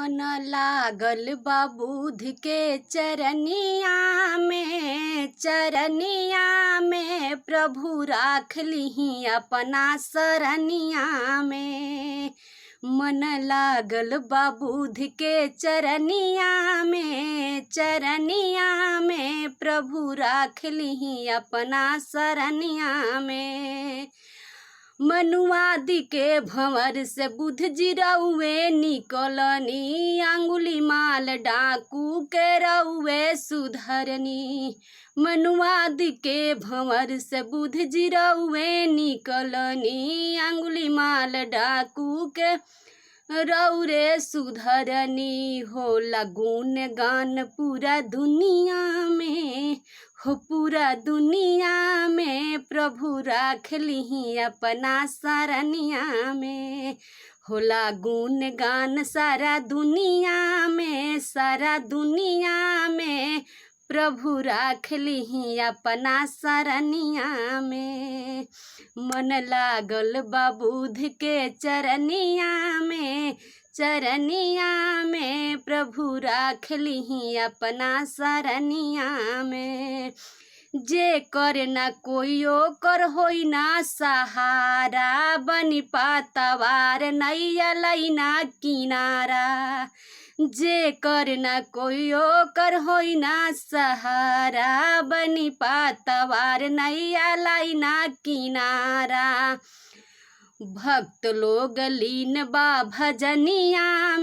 मन लागल बा बुध के चरनिया में प्रभु राख लिही अपना सरनिया में। मन लागल बा बुध के चरनिया में प्रभु राख लिही अपना सरनिया में। मनुवादि के भंवर से बुध जी रउए निकलनी, अंगुली माल डाकू के रउए सुधरनी। मनुवादि के भंवर से बुध जी रउए निकलनी, अंगुली माल डाकू के रउरे सुधरनी। होला गुण गान पूरा दुनिया में, हो पूरा दुनिया में प्रभु राख लिही अपना सरनिया में। होला गुण गान सारा दुनिया में प्रभु राख लिही अपना सरनिया में। मन लागल बा बुध के चरनिया में प्रभु राख लिही अपना सरनिया में। जे कर ना कोई ओकर होई ना सहारा, बनी पातवार नैया लैना किनारा। जे कर ना कोई ओकर होई ना सहारा, बनी पातवार नैया लैना किनारा। भक्त लोग लीन बा भजनिया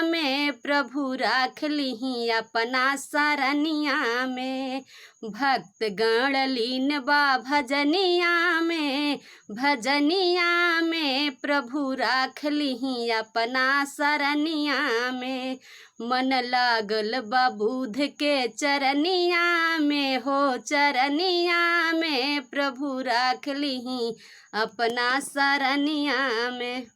में प्रभु राख लिही अपना सरनिया में। भक्त गण लीन बा भजनिया में प्रभु राख लिही अपना सरनिया में। मन लागल बा बुध के चरनिया में, हो चरनिया में प्रभु राख लिही अपना सरनिया में।